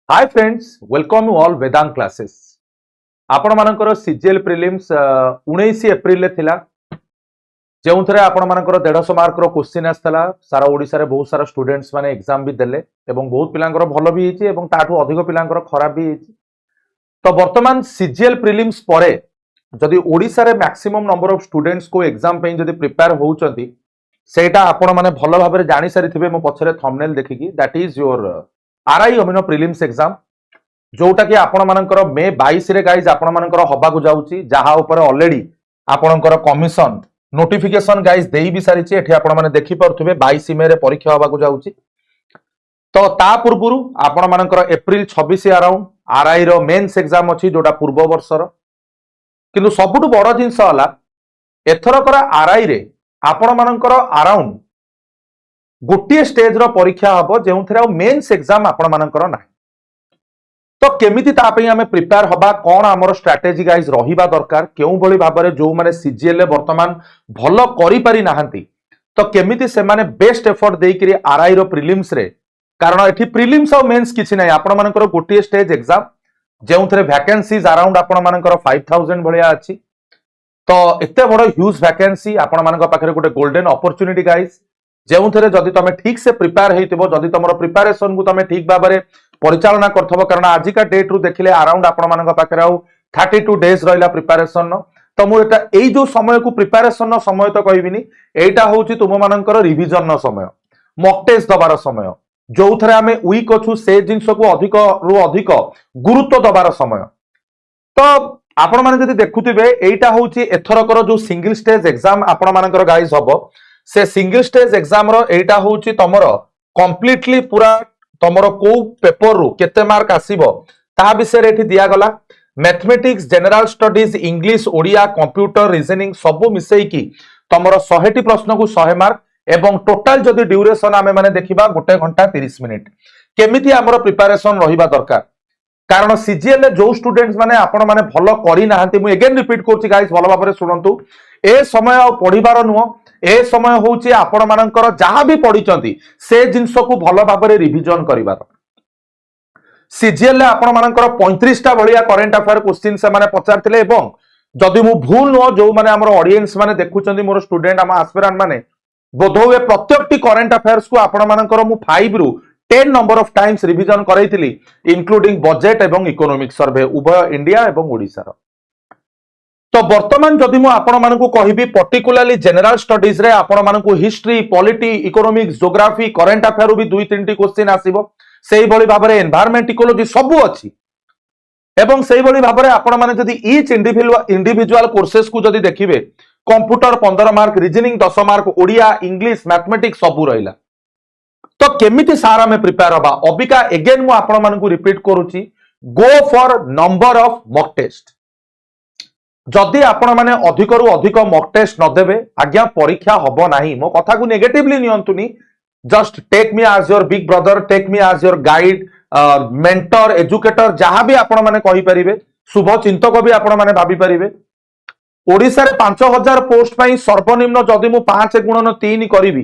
Hi friends, welcome you all Vedang classes. आपण मानकर CGL prelims 19 April रे थिला जेउ थरे आपण मानकर 150 मार्क रो क्वेश्चन आस्तला सारा ओडिसा रे बहुत सारा स्टूडेंट्स माने एग्जाम भी देले एवं बहुत पिलांकर भलो भी हिची एवं ताठू अधिक पिलांकर खराब भी हिची। तो वर्तमान सीजीएल प्रिलिम्स परे जदि ओडिसा रे मैक्सिमम नंबर ऑफ स्टूडेंट्स को एग्जाम पे जदि प्रिपेयर होउचंती सेटा आपण माने भलो भाबरे जानि सारि थिबे मो पछरे थंबनेल देखिकी दैट इज योर आरआई अमिनो प्रिलिम्स एग्जाम जोटा कि आपण मानकर मे 22 रे गाइज आपण मानकर हबा को जाउची जहा ऊपर ऑलरेडी आपणकर कमिशन नोटिफिकेशन गाइज देई भी सारिची एठी आपण माने देखि परथुबे 22 मे रे परीक्षा हबा को जाउची। तो ता पूर्वरु आपण मानकर एप्रिल 26 अराउंड आरआई रो मेंस एग्जाम अछि जोटा पूर्व वर्षर किंतु सबुटु बड़ जिंस हला एथरकर आरआई रे आपण मानकर अराउंड गोटे स्टेज रो परीक्षा हबो जेउथरे मेंस एग्जाम आपण मानकर नाही। तो केमिति तापई आमे प्रिपेयर हबा कोन हमर स्ट्रेटजी गाइज रहिबा दरकार केउ भली भाबरे जो माने सीजीएल ले वर्तमान भलो करि पारि नाहंती तो केमिति से माने बेस्ट एफर्ट देई करी आरआई रो प्रिलिम्स रे कारण एठी प्रिलिम्स और मेंस किछि नै आपण मानकर गोटे स्टेज एग्जाम जेउथरे वैकेंसीज अराउंड आपण मानकर 5000 भलिया अछि। तो एते बड़ ह्यूज वैकेंसी आपण मानकर पाखरे गोटे गोल्डन अपॉर्चुनिटी गाइज जेउथरे जदि तमे ठीक से प्रिपेयर हेतिबो जदि तमरो प्रिपरेशन को तमे ठीक भाबरे परिचालना करथबो कारण आजिका डेट रु देखिले अराउंड आपण मानक पाखरे आउ 32 डेज रहिला प्रिपरेशन तो मु एटा एई जो समय को प्रिपरेशन नो समय तो कहबिनी एटा होची तुम मानकर रिवीजन नो समय मॉक टेस्ट दबार समय जोथरे आमे वीक अछु से जिंस को अधिक रु अधिक गुरुत्व दबार समय। तो आपण माने जदि देखुथिबे एटा होची एथरकर जो सिंगल स्टेज एग्जाम आपण मानकर गाइस हबो से सिंगल स्टेज एग्जाम रो एटा होची तमरो कंप्लीटली पूरा तमरो को पेपर रु केते मार्क आसीबो ता विषय रे एठी दिया गला mathematics general studies English Odia computer reasoning सबु मिसई की तमरो 100 टी प्रश्न को 100 मार्क एवं टोटल जदि ड्यूरेशन आमे माने देखिबा 1 घंटा 30 मिनिट केमिति हमरो प्रिपरेशन रहिबा दरकार कारण सीजीएल ले जो स्टूडेंट्स माने आपण माने भलो करि नाहंती मु अगेन रिपीट करछि गाइस भलो भाबरे सुनंतु ए समय पढिबार नुह ए समय होची आपण मानकर जहां भी पढिचंती से जिंस को भलो भाबरे रिवीजन करिबार सीजीएल ले आपण मानकर 35 टा भलिया करंट अफेयर क्वेश्चन से माने पचारथिले एवं जदि मु भूल नुह जो माने हमर ऑडियंस माने देखुचंती मोर स्टूडेंट हम एस्पिरेंट माने बोधोवे प्रत्येकटी करंट अफेयर्स को आपण मानकर मु 5 रु 10 नंबर ऑफ टाइम्स रिवीजन करैथिली इंक्लूडिंग बजेट एवं इकोनॉमिक सर्वे उभय इंडिया एवं ओडिसा रो। तो वर्तमान जदि मु आपण मानकु कहिबी पर्टिकुलरली जनरल स्टडीज रे आपण मानकु history polity economics geography current affair भी 2-3 क्वेश्चन आसीबो सेही भली भाबरे एनवायरनमेंट इकोलॉजी सबु अछि एवं सेही भली भाबरे आपण माने जदि ईच इंडिविजुअल कोर्सेस को जदि देखिबे computer 15 mark reasoning 10 mark Odia English mathematics सबु रहिला। तो केमिति सारा में प्रिपेयर होबा अबिका अगेन मु आपण मानकु रिपीट करूची go for number of mock test जदि आपण माने अधिक रु अधिक मॉक टेस्ट न देबे आज्ञा परीक्षा हबो नाही मो कथा को नेगेटिवली नियंतुनी just take me as your big brother take me as your guide mentor educator जहां भी आपण माने कहि परिबे शुभ चिंतक भी आपण माने भाबी परिबे ओडिसा रे 5000 पोस्ट पई सर्वनिम्न जदि मु 5 गुणन 3 करिवि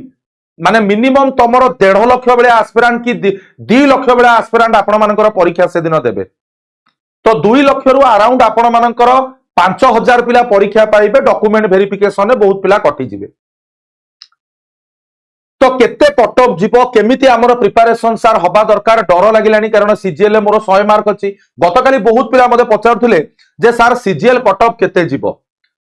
माने मिनिमम तमरो 1.5 लाख बेले एस्पिरेंट की 2 लाख बेले एस्पिरेंट आपण मानकर परीक्षा से दिन देबे तो 2 लाख रु अराउंड आपण मानकर 5000 पिला परीक्षा पाइबे डॉक्यूमेंट वेरिफिकेशन में बहुत पिला कटि जिवे। तो केते कट ऑफ जीवो केमिति हमर प्रिपरेशन सार हबा दरकार डर लागिलानी कारण सीजीएल मोर 100 मार्क अछि गतकाली बहुत पिला मते पचारथुले जे सार सीजीएल कट ऑफ केते जीवो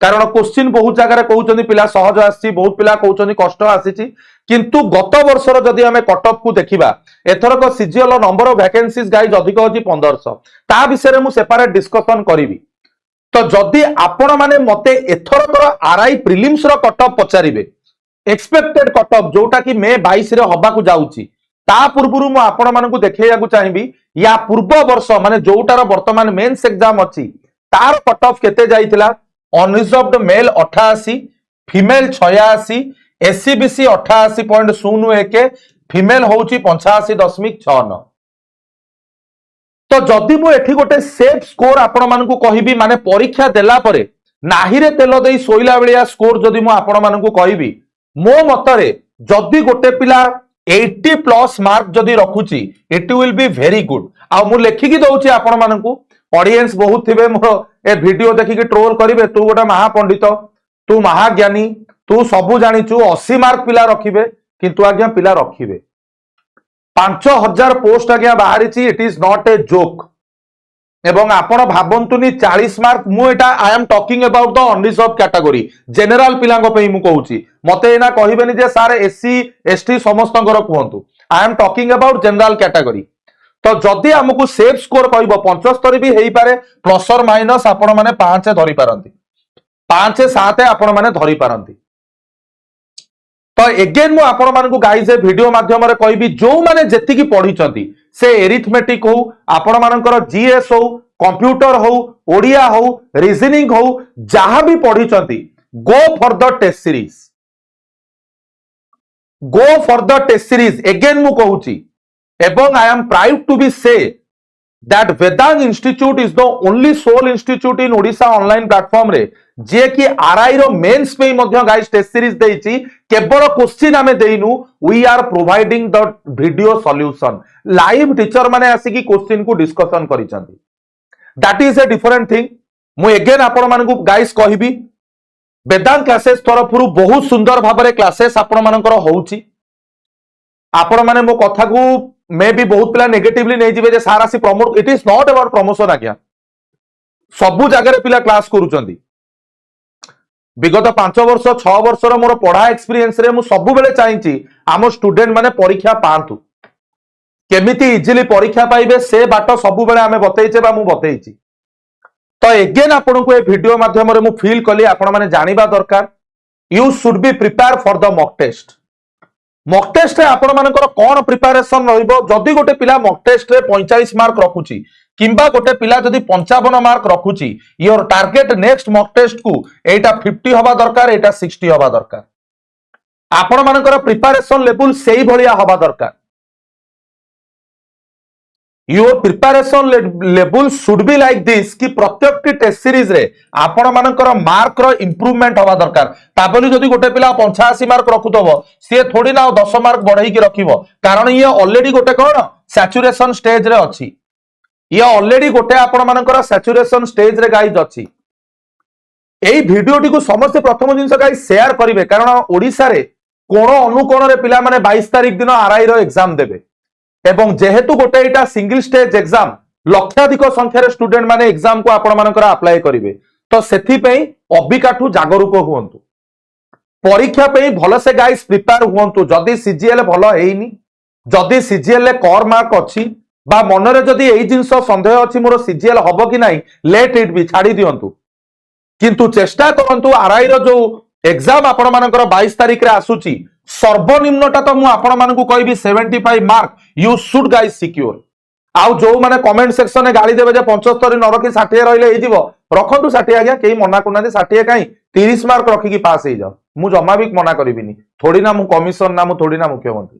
कारण क्वेश्चन बहुत जगह कहउचंदी पिला सहज आसी बहुत पिला कहउचंदी कष्ट आसीची किंतु गत वर्षर जदि हमें कट ऑफ को देखिबा एथरक CGL number of vacancies guys अधिक अछि 1500 ता विषय रे मु सेपरेट डिस्कशन करिवि। तो जदि आपण माने मते एथरकर आरआई प्रिलिम्स रो कट ऑफ पचारिबे एक्सपेक्टेड कट ऑफ जोटा कि मे 22 रे हबा को जाउची ता पूर्वरु मु आपण मानकु देखैया को चाहिबी या पूर्व वर्ष माने जोटार वर्तमान मेंस एग्जाम अछि तार कट ऑफ केते जाइतिला unreserved male 88 female 86 SCBC 88.01 female होउची 85.69। तो जदि मु एठी गोटे सेफ स्कोर आपण मानकु कहिबी माने परीक्षा देला परे नाहिरे तेल देई सोइला बेलिया स्कोर जदि मु आपण मानकु कहिबी मो मतरे जदि गोटे पिला 80 प्लस मार्क जदि रखुची it will be very good आ मु लेखिकी दउची आपण मानकू ऑडियंस बहुत थिबे मोर ए वीडियो देखिकी ट्रोल करिवे तू गोटे महापंडित तू महाज्ञानी तू सबु जानिचु 80 मार्क पिला रखिबे किंतु आज्ञा पिला रखिबे 5000 पोस्ट आज्ञा बाहरी it is not a joke एवं आपण भाबंतुनी 40 मार्क मु एटा I am talking about the unreserved category general पिलांगो पे मु कहूची मते एना कहिबेनी जे सार एससी एसटी समस्तंकर कहंतु I am talking about general category तो जदि हमकु सेफ स्कोर कहबो 75 भी हेई पारे प्लस और माइनस आपण माने 5 धरि पारंती 5 7 आपण माने धरि पारंती तो एगेन मु आपण मानकु गाइस ए वीडियो माध्यम रे कहबी जो माने जेति की पढी चंती से एरिथमेटिक हो आपण मानकर जीएस हो कंप्यूटर हो ओडिया हो रीजनिंग हो जहां भी पढी चंती go for the test series go for the test series again मु कहूची एवं I am proud to be say that Vedang institute is the only sole institute in Odisha online platform रे जे कि आरआई रो मेंस पे मध्य गाइस टेस्ट सीरीज देइची केवल क्वेश्चन हमें देइनु we are providing the video solution live teacher माने आसी कि क्वेश्चन को डिस्कशन करिसंती that is a different thing मु अगेन आपण मानकु गाइस कहिबी वेदांत क्लासेस तरफरु बहुत सुंदर भाबरे क्लासेस आपण मानकर होउची आपण माने मो कथा को मे भी बहुत पिला नेगेटिवली नै जिवे जे सारा सी promote it is not about promotion आज्ञा सबु जगह पिला क्लास करूचंती विगत 5 वर्ष 6 वर्ष मोर पढ़ा एक्सपीरियंस रे मु सबु बेले चाहिची आम स्टूडेंट माने परीक्षा पांतु केमिति इजिली परीक्षा पाइबे से बाट सबु बेले आमे बतैचे बा मु बतैची तो एगेन आपन को ए वीडियो माध्यम रे मु फील कली आपन माने जानिबा दरकार you should be prepare for the mock test रे आपण मानकर कोन प्रिपरेशन रहइबो जदी गोटे पिला मॉक टेस्ट रे 45 मार्क रखुची किंबा गोटे पिला जदी 55 मार्क रखुची your target next mock test को एटा 50 हवा दरकार एटा 60 हवा दरकार आपण मानकर प्रिपरेशन लेवल सेही भलिया हवा दरकार your preparation level should be like this कि प्रत्येक टेस्ट सीरीज रे आपण मानकर मार्क रो इंप्रूवमेंट हवा दरकार ताबली जदी गोटे पिला 85 मार्क रखुतबो से थोड़ी ना 10 मार्क बढ़ाई की रखिबो कारण ये ऑलरेडी गोटे कोन सैचुरेशन स्टेज रे अछि ये ऑलरेडी गोटे आपण मानकर सैचुरेशन स्टेज रे गाइज अछि एई वीडियो टी को समस्त प्रथम जिंस गाइज शेयर करिवे कारण ओडिसा रे कोन अनुकोण रे पिला माने 22 तारिख दिन आरआई रो एग्जाम देबे एवं जेहेतु गोटे एटा सिंगल स्टेज एग्जाम लक्षाधिक संख्यार स्टूडेंट माने एग्जाम को आपण मानकर अप्लाई करिवे तो सेथि पई अबिकाठू जागरूक हुअंतु परीक्षा पे भल से गाइस प्रिपेयर हुअंतु जदी सीजीएल भल हेइनी जदी सीजीएल ले कर मार्क अछि बा मनरे जदी एई जिंस संदेह अछि मोर सीजीएल हबो कि नाही लेट इट बी छाडी दियंतु किंतु चेष्टा करंतु आरआई रो जो एग्जाम आपण मानकर 22 तारिख रे आसुची सर्वनिम्नटा तो मु आपण मानकु कहबी 75 mark you should guys secure आउ जो माने कमेंट सेक्शन में गाली देबे जे 75 न रखी 60 रहिले हे जीवो रखंतु 60 आज्ञा केही मना करना 60 काई 30 मार्क रखी की पास हे जाओ मु जम्मा भी मना करिबिनी थोड़ी ना मु कमिशन ना मु थोड़ी ना मुख्यमंत्री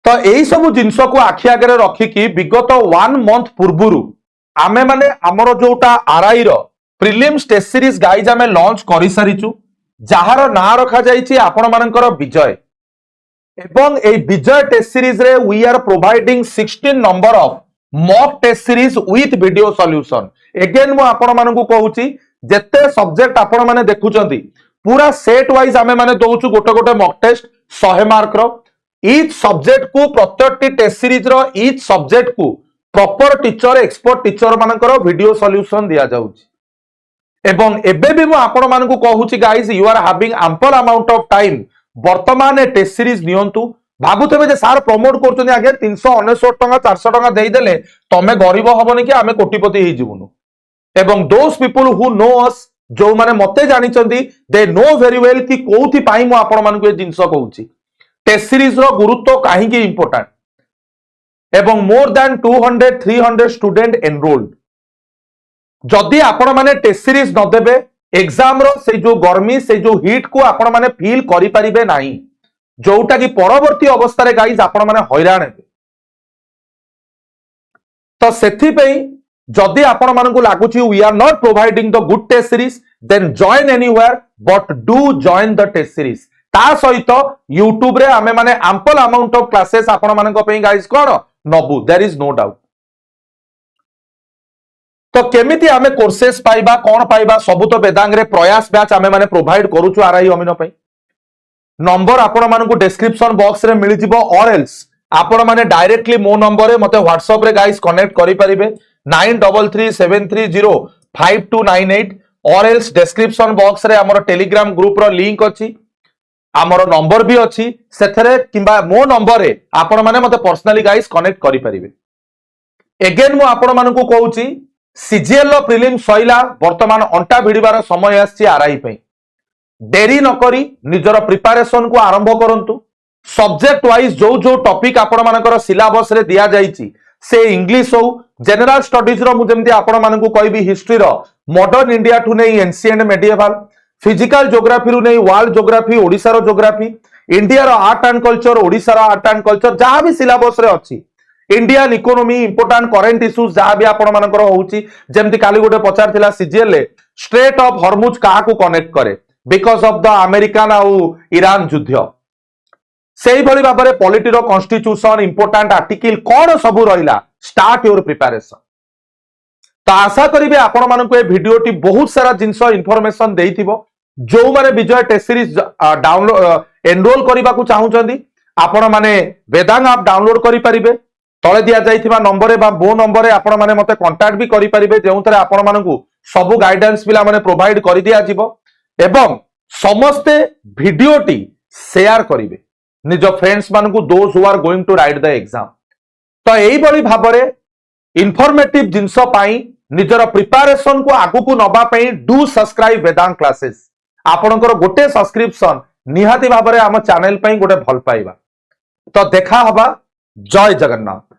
तो एई सब जिंस को आखि आगे रखी की विगत 1 मंथ पूर्वरु आमे माने हमरो जोटा आरआई रो प्रीलिम्स टेस्ट सीरीज गाइज आमे लॉन्च करि सारिचु जहार ना रखा जाइछि आपण मानकर विजय एवं ए विजय टेस्ट सीरीज रे we are providing 16 number of mock test series with video solution again मु आपण मानकु कहूची जेते सब्जेक्ट आपण माने देखुचंती पूरा सेट वाइज आमे माने दोउछु गोटे गोटे मॉक टेस्ट 100 मार्क रो ईच सब्जेक्ट को प्रत्येक टेस्ट सीरीज रो ईच सब्जेक्ट को प्रॉपर टीचर एक्सपर्ट टीचर मानकर वीडियो सॉल्यूशन दिया जाउची एवं एबे भी मु आपण मानकु कहूची guys you are having ample amount of time वर्तमान ए टेस्ट सीरीज नियंतु भाबुतबे जे सार प्रमोट करचोनी आगे 399 टका 400 टका देई देले तमे गरीब हबनी कि आमे कोटिपति हे जिवुनु एवं those people who know us जो माने मते जानि चंदी दे नो वेरी वेल कि कोउथि पाई मु आपण मानकु ए जिंस कहूची टेस्ट सीरीज रो गुरुत्व काहे कि इंपोर्टेंट एवं मोर देन 200 300 स्टूडेंट एनरोल्ड जदि आपण माने टेस्ट सीरीज न देबे एग्जाम रो से जो गर्मी से जो हीट को आपण माने फील करि परिबे नाही जोटा कि परवर्ती अवस्था रे गाइस आपण माने हैरान हेबे तो सेथि पे जदि आपण मानकु लागुची we are not providing the good test series then join anywhere but do join the test series ता सहित यूट्यूब रे आमे माने एम्पल अमाउंट ऑफ क्लासेस आपण मानक पे गाइस कोन नबू, देयर इज नो डाउट। तो केमिति आमे कोर्सेस पाइबा कौन पाइबा सबु तो वेदांग रे प्रयास बैच आमे माने प्रोवाइड करूछु आरआई अमीन पई। नंबर आपण मानकु डिस्क्रिप्शन बॉक्स रे मिली जिवो और एल्स आपण माने डायरेक्टली मो नंबर रे मते व्हाट्सएप रे गाइस कनेक्ट करि परिबे 9337305298 और एल्स डिस्क्रिप्शन बॉक्स रे हमर टेलीग्राम ग्रुप रो लिंक अछि, हमर नंबर भी अछि सेथरे किबा मो नंबर रे आपण माने मते पर्सनली गाइस कनेक्ट करि परिबे। एगेन मु आपण मानकु कहूची सीजीएल रो प्रीलिम सइला वर्तमान अंटा भिड़िबार समय आछि आरआई पई। डेरी नकरी निजर प्रिपरेशन को आरंभ करंतु। सब्जेक्ट वाइज जो जो टॉपिक आपण मानकर सिलेबस रे दिया जाईची से इंग्लिश हो जनरल स्टडीज रो मु जेमति आपण मानकु कहबी हिस्ट्री रो मॉडर्न इंडिया टू नै एंशिएंट मेडिएवल, फिजिकल ज्योग्राफी रु नै वर्ल्ड ज्योग्राफी, ओडिसा रो ज्योग्राफी, इंडिया रो आर्ट एंड कल्चर, ओडिसा रो आर्ट एंड कल्चर जहां भी सिलेबस रे अछि, Indian economy important current issues जहां भी आपण मानकर होउची जेमति काली गोटे पचार थिला सीजीएल ले स्ट्रेट ऑफ हॉर्मुज काहा को कनेक्ट करे बिकॉज ऑफ द अमेरिकन आउ ईरान युद्ध। सेही भली भाबरे पॉलिटी रो कॉन्स्टिट्यूशन इंपोर्टेंट आर्टिकल कोन सब रहिला स्टार्ट योर प्रिपरेशन। तो आशा करिवे आपण मानकु ए वीडियोटी बहुत सारा जिंस इंफॉर्मेशन देइथिबो। जो माने विजय टेस्ट सीरीज डाउनलोड एनरोल करबा को चाहुचंदी आपण माने वेदांग ऐप डाउनलोड करि परिबे। तळे दिया जाइथिबा नंबर रे बा बो नंबर रे आपण माने मते कांटेक्ट भी करि परिबे जेउ थरे आपण मानकु सब गाइडेंस पिला माने प्रोवाइड करि दिया जिवो एवं समस्ते वीडियोटी शेयर करिवे निज फ्रेंड्स मानकु those who are going to write the exam. तो एई बळी भाबरे इंफॉर्मेटिव जिंस पाई निजर प्रिपरेशन को आगु को नबा पई डू सब्सक्राइब वेदांग क्लासेस। आपणकर गोटे सब्सक्रिप्शन निहाती भाबरे हम चैनल पई गोटे भल पाइबा। तो देखा हबा। जय जगन्नाथ।